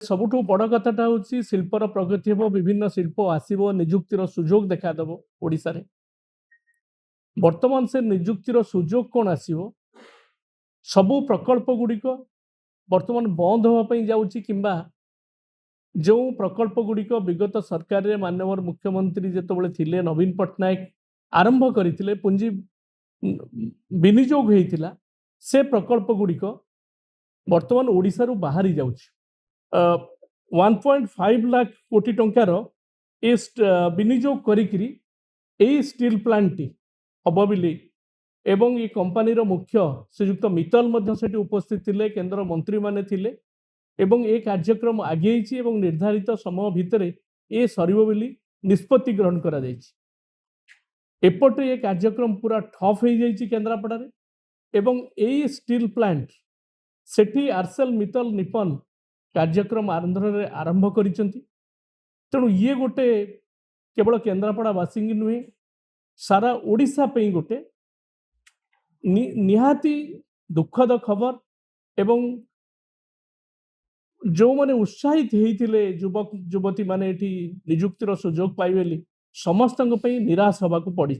सबुठु बड़ कथाटा हूँ शिल्पर प्रगति हम विभिन्न शिल्प आसव निजुक्तिर सुजोग देखादेव ओडिशा रे वर्तमान से निजुक्तिर सुजोग कौन आसव सबु प्रकल्प गुड़िक वर्तमान बंद होगापी जाऊँगी किंबा जो प्रकल्प गुड़िक विगत सरकार रे माननीय मुख्यमंत्री जितेबाला थिले नवीन पट्टनायक आरंभ करते पुंजी विनियोग होता से प्रकल्प गुड़िक वर्तमान ओडिशा रु बाहरी जाउछि 1.5 लाख कोटी टंकार विनियोग करिकरी एई स्टील प्लांट टी हब बोली एवं ये कंपनी रो मुख्य श्रीयुक्त मित्तल मध्य सेठी उपस्थित थिले केंद्र मंत्री माने थिले एवं ए कार्यक्रम आगेइछि एवं निर्धारित समय भितर ए सरिबो बोली निष्पत्ति ग्रहण करा जाइछि। एपटे ये कार्यक्रम पूरा ठप हो जाइछि केन्द्रापड़ा रे एवं एई स्टील प्लांट सेठी आरसेल मित्तल निपन कार्यक्रम आरंभ करिसेंती। तेणु ये गोटे केवल केन्द्रापड़ा वासी नुहे सारा ओडिशा पे गोटे निहाती दुखद खबर एवं जो माने उत्साहित होते युवक युवती माने एठी निजुक्तिर सुजोग पाइबेली समस्त निराश हवा को पड़ी।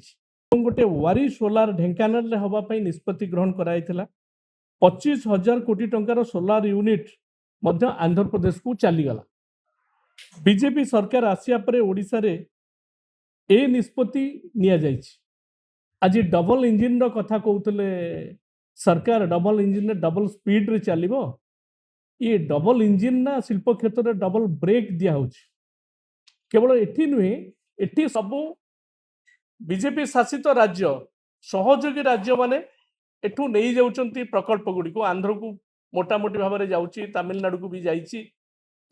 गोटे वारी सोलार ढेंकानाल हवाई निष्पत्ति ग्रहण कराइथिला 25,000 कोटी टंकार सोलार यूनिट मध्य आंध्र प्रदेश को चलीगला। बीजेपी सरकार आसिया परे ओडिशा रे ए निष्पत्ति निया जाइछि। आज डबल इंजिन रो कथा कहते सरकार डबल इंजिन डबल स्पीड रे चलिबो ये डबल इंजिन ना शिल्प क्षेत्र में डबल ब्रेक दिया केवल एठी नुहे एठी सबू बीजेपी शासित राज्य सहयोगी राज्य माने एठू नहीं जाउचंती प्रकल्प गुड़ी को आंध्र को मोटामोटी भाव में जाउची तमिलनाडु को भी जाइची।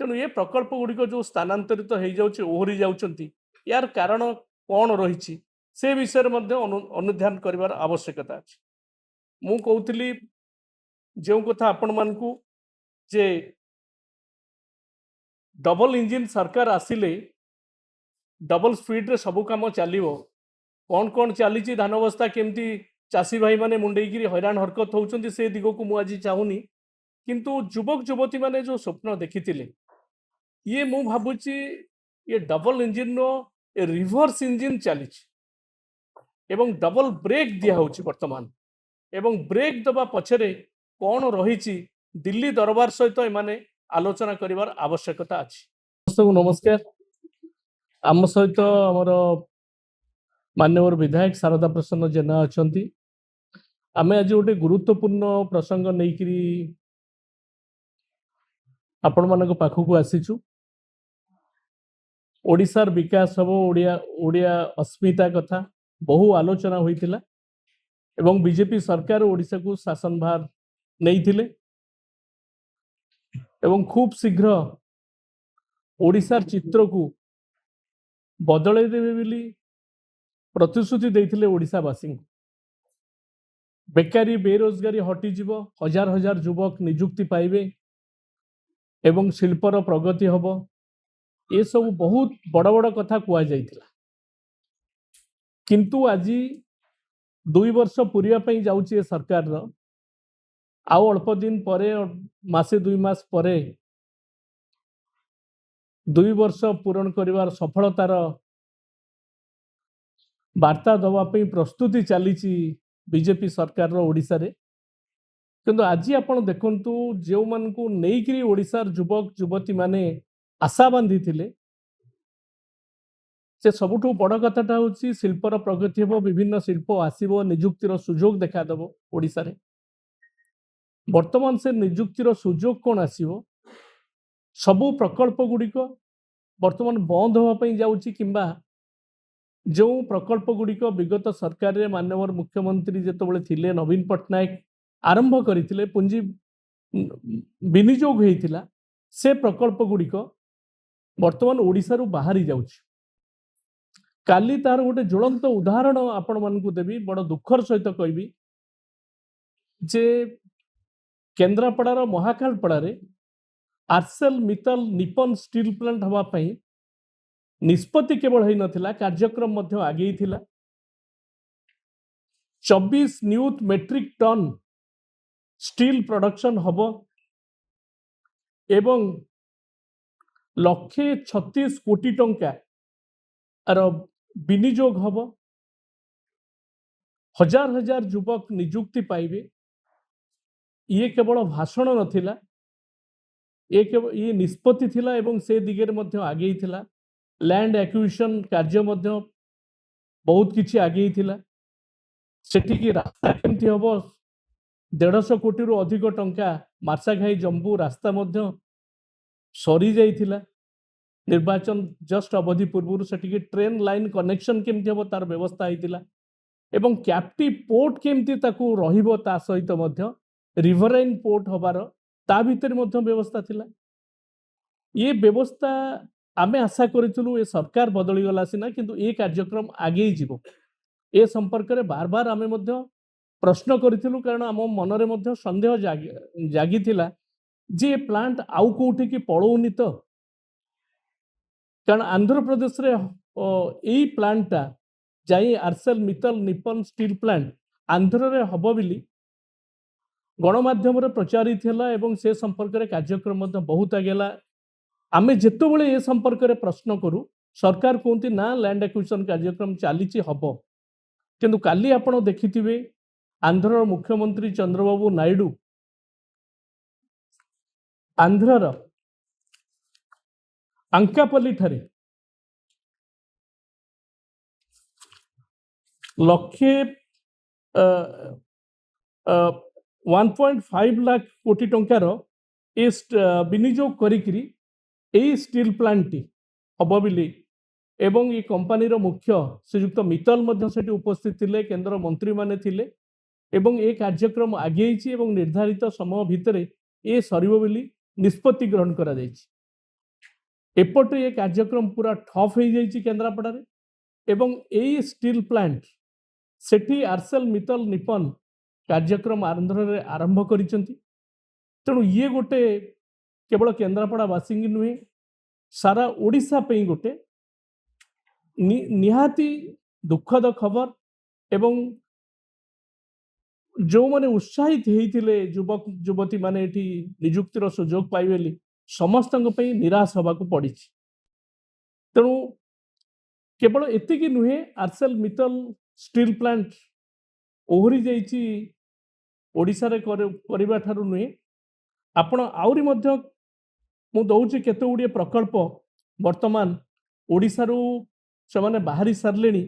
तेणु ये प्रकल्प गुड़िक जो स्थानांतरित हो जाउची ओहरी जाउचंती यार कारण कौन रही से विषय में अनुध्यान करिवार आवश्यकता अछि। मु कहूतली जो कथा आपण मानकू जे डबल इंजिन सरकार आसिले डबल स्पीड रे सबु काम चलिवो कौन कौन चली धान बस्ता केमती चाषी भाई माने मुंडेगी हैरान हरकत होउचंती से दिगो को मु आज चाहूनी किंतु युवक युवती माने जो स्वप्न देखिथिले ये मु भाबुची ये double engine no reverse engine चली एवं डबल ब्रेक दिया होउची वर्तमान एवं ब्रेक दबा पछरे कौन रही दिल्ली दरबार सहित एमाने आलोचना करिवार आवश्यकता अछि। नमस्कार आम सहित आमर माननीय विधायक शारदा प्रसन्न जेना अछंती आमे आज गोटे गुरुत्वपूर्ण प्रसंग नैकरी आपण मानक पाखकू आसीचु। ओडिशार विकास हम ओडिया अस्मिता कथा बहु आलोचना होइतिला एवं बीजेपी सरकार ओडिशा को शासन भार नहीं थिले एवं खूब शीघ्र ओडिशार चित्र को बदले देवे बोली प्रतिश्रुति देइथिले ओडिशावासी। बेकारी बेरोजगारी हटिଯିव हजार हजार युवक निजुक्ति पाइबे एवं शिल्पर प्रगति हब ये सब बहुत बड़ बड़ कथा कुआ जाइथिला किंतु आज 2 वर्ष पूरिया पई जाउची सरकार रो आउ अल्प दिन परे मासे 2 मास परे 2 वर्ष पूरण करिवार सफलतार वार्ता दवापी प्रस्तुति चली बीजेपी सरकार रो ओडिशा रे किंतु आज आपण देखंतु जो मन को नेइकरी ओडिशार युवक युवती माने आशा बांधी थिले से सबुठु बड़ कथाटा हूँ शिल्पर प्रगति हम विभिन्न शिल्प आसव निजुक्तिर सुजोग देखादेव ओडिशा रे वर्तमान से निजुक्तिर सुजोग कौन आसव सबु प्रकल्प गुड़िक वर्तमान बंद होगापी जाऊँगी किंबा जो प्रकल्प गुड़िक विगत सरकार रे माननीय मुख्यमंत्री जितेबाला थिले नवीन पट्टनायक आरंभ करते पुंजी विनियोग होता से प्रकल्प गुड़िक वर्तमान ओडिशा रु बाहरी जाउछि। काली तार गोटे ज्वलंत उदाहरण आपण मानकू देवी बड़ दुखर सहित कहबी जे केन्द्रापड़ार महाकालपड़ा रे Aircel Mittal Nippon steel plant हवाई निष्पत्ति केवल हो नथिला कार्यक्रम मध्य आगे थिला 24 न्यूट metric ton steel production hub एवं 136 କୋଟି ଟଙ୍କା ଆର ବିନିଯୋଗ ହବ, हजार हजार युवक निजुक्ति पाइबे। ये केवल भाषण नथिला, ये निष्पत्ति थिला एवं से दिगरे मध्य आगे थिला। लैंड एक्विजिशन कार्य मध्य बहुत किछि आगे थिला। सेठी की रास्ता केमती हबो 150 कोटी रु अधिक टंका मार्साघाई जम्बू रास्ता मध्य सरी जाइथिला। निर्वाचन जस्ट अवधि पूर्व सेठी की ट्रेन लाइन कनेक्शन केमती हबो तार व्यवस्था आइथिला एवं कैप्टिव पोर्ट केमती ताकू रहिबो ता सहित मध्य रिवराइन पोर्ट हबार ता भीतर मध्य व्यवस्था थिला। ये व्यवस्था आमे आशा करितलु ए सरकार बदली गला सिना, किंतु ए कार्यक्रम आगे जीवो ए संपर्क रे बार बार आमे मध्य प्रश्न करितलु, कारण आम मनरे मध्य संदेह जागी थिला जे प्लांट आउ कोठी की पळौनी तो, कारण आंध्र प्रदेश रे एई प्लांटटा जाई Arcelor Mittal Nippon steel plant Andhra रे हबो बिली गणमाध्यम रे प्रचारित होला एवं से संपर्क रे कार्यक्रम मध्य बहुत आगेला। आमे जेतो बळे ए संपर्क रे प्रश्न करू, सरकार कोंती ना लैंड एक्विजिशन कार्यक्रम चालीची हबो, किंतु काली आपण देखिथिबे आंध्र मुख्यमंत्री चंद्रबाबू नायडू आंध्रर अंकापल्ली ठारे लक्षे 1.5 लाख कोटी टंकार विनियोग करिकरी ए स्टील प्लांट हम बिली एवं ये कंपनी मुख्य श्रीयुक्त मित्तल मध्य सेठी उपस्थित थिले, केंद्र मंत्री माने थिले एवं ए कार्यक्रम आगे एवं निर्धारित समय भितर ए सरिबो बिली निष्पत्ति ग्रहण करा जायछि। एपटे ये कार्यक्रम पूरा ठप हो जाइछि केंद्रापड़ा रे एवं ए स्टील प्लांट सेठी आर्सेल मित्तल निप्पन कार्यक्रम आंध्र रे आरंभ करिसंती। तेणु ये गोटे केवल केंद्रापड़ा वासी नुहे सारा ओडिशा पे गोटे निहाती दुखद खबर एवं जो माने उत्साहित होइथिले युवक युवती माने एठी निजुक्तिर सुयोग पाइबेली समस्तଙ୍କ ପାଇଁ निराश होबाकू पड़ी। तेणु केवल एतिकी नुहे आर्सेल मित्तल स्टील प्लांट ओहरी जाइछि ओडिशा रे करबा ठारू नुहे, आपण आउरी मध्य मु दउछि केते गुडिए प्रकल्प वर्तमान ओडिशा रु से माने बाहरी सारलेनी।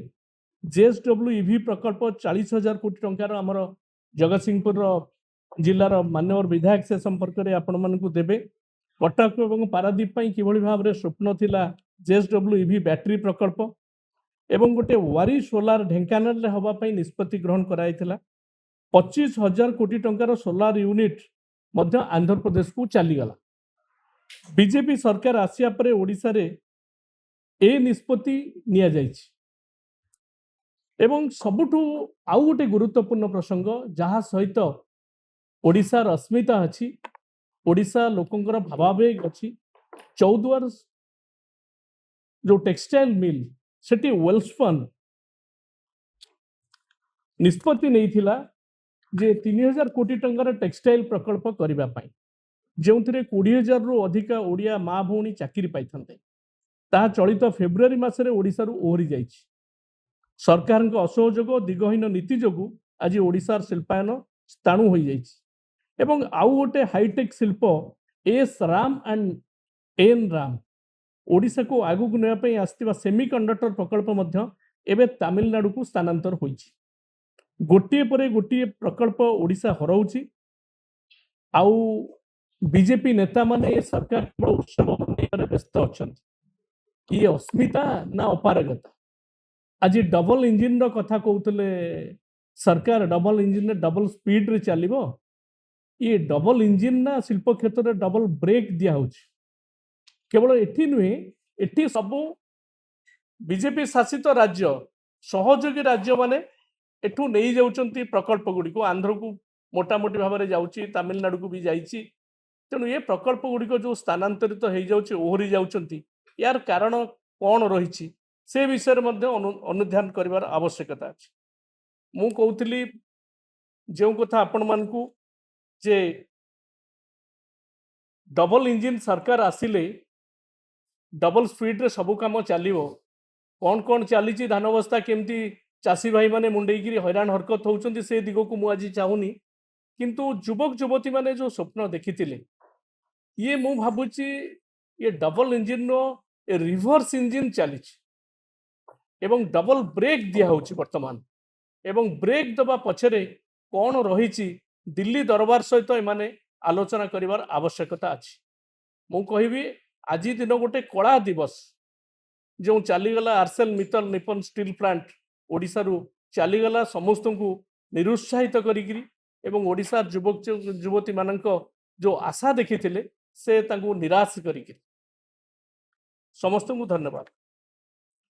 जेएसडब्ल्यू प्रकल्प 40,000 कोटी टंकार हमर जगतसिंहपुर जिलार मान्यवर विधायक से संपर्क में आपण मानकु देबे। कटक एवं पारादीप किभली भाव में स्वप्न थिला जेएसडब्ल्यू बैटरी प्रकल्प एवं गोटे वारी सोलार ढेंकानाल हवा पई निष्पत्ति ग्रहण कराइथिला। 25,000 कोटी टंकार सोलार यूनिट मध्य आंध्र प्रदेश को चलीगला। बीजेपी सरकार आसिया परे ओडिशा रे ए निष्पत्ति निया जाइछि। एवं सबुठु आउ गोटे गुरुत्वपूर्ण प्रसंग जहाँ सहित ओडिशार अस्मिता अच्छी, ओडिशा लोकंकर भावावेग अच्छी। चौद्वार जो टेक्सटाइल मिल सेठी वेल्सफन निष्पत्ति नहीं थिला जे 3,000 कोटी टंकार टेक्सटाइल प्रकल्प करिबा पाई, जोंथिरे 20,000 रु अधिक ओडिया माँ भौणी चाकरी पाइथन्ते। ता चलित फेब्रुआरी मासरे ओडिशा रु ओहरी जाइछि। सरकार असहयोग दिगहीन नीति जोगु आज ओडिशार शिल्पायन स्थाणु हो जाइछि। एवं आउ गोटे हाईटेक शिल्प S Ram and N Ram Odisha को आगु नेबाई आसथिबा सेमीकंडक्टर प्रकल्प मध्य एबे तमिलनाडु को स्थानांतर होइछि। गोटिए परे गोटिए प्रकल्प ओडिशा हराउछि। आउ बीजेपी नेता माने सरकार केवल उत्सव मनाइबारे व्यस्त अछंती। ये अस्मिता ना अपारगता। आज डबल इंजिन रो कथा कहते सरकार, डबल इंजिन रे डबल स्पीड रे चलिबो। ये डबल इंजिन ना शिल्प क्षेत्र में डबल ब्रेक दिया होछि। केवल एठी नुहे, एठी सब बीजेपी शासित राज्य सहयोगी राज्य माने एठू नहीं जाउचंती प्रकल्प गुडी को। आंध्र को मोटामोटी भाव में जाउची, तमिलनाडु को भी जाइची। तेणु ये प्रकल्प गुडी जो स्थानांतरित हो जाउची, ओहरी जाउचंती, यार कारण कौन रही से विषय अनुध्यान करिवार आवश्यकता अछि। मु कहूली जो कथा आपण मानकु जे डबल इंजिन सरकार आसिले डबल स्पीड रे सब काम चलो कौन कौन चली धान बस्ता केमती चाषी भाई माने मुंडेकी हैरान हरकत होउछंती से दिग को मुझे चाहूनी किंतु युवक युवती माने जो स्वप्न देखी ये मु भावुची ये डबल इंजिन रो ए रिवर्स इंजिन चली एवं डबल ब्रेक दिया होची वर्तमान एवं ब्रेक दबा पछरे कौन रही दिल्ली दरबार सहित एमाने आलोचना करिवार आवश्यकता अछि मु कहबी आज दिन गोटे कला दिवस जो चलीगला Arcelor Mittal Nippon steel plant Odisha रु चलीगला समस्त को निरुत्साहित करिकिरी एवं ओडिशा युवक युवती मानक जो आशा देखी से तांको निराश करिकिरी समस्त को धन्यवाद।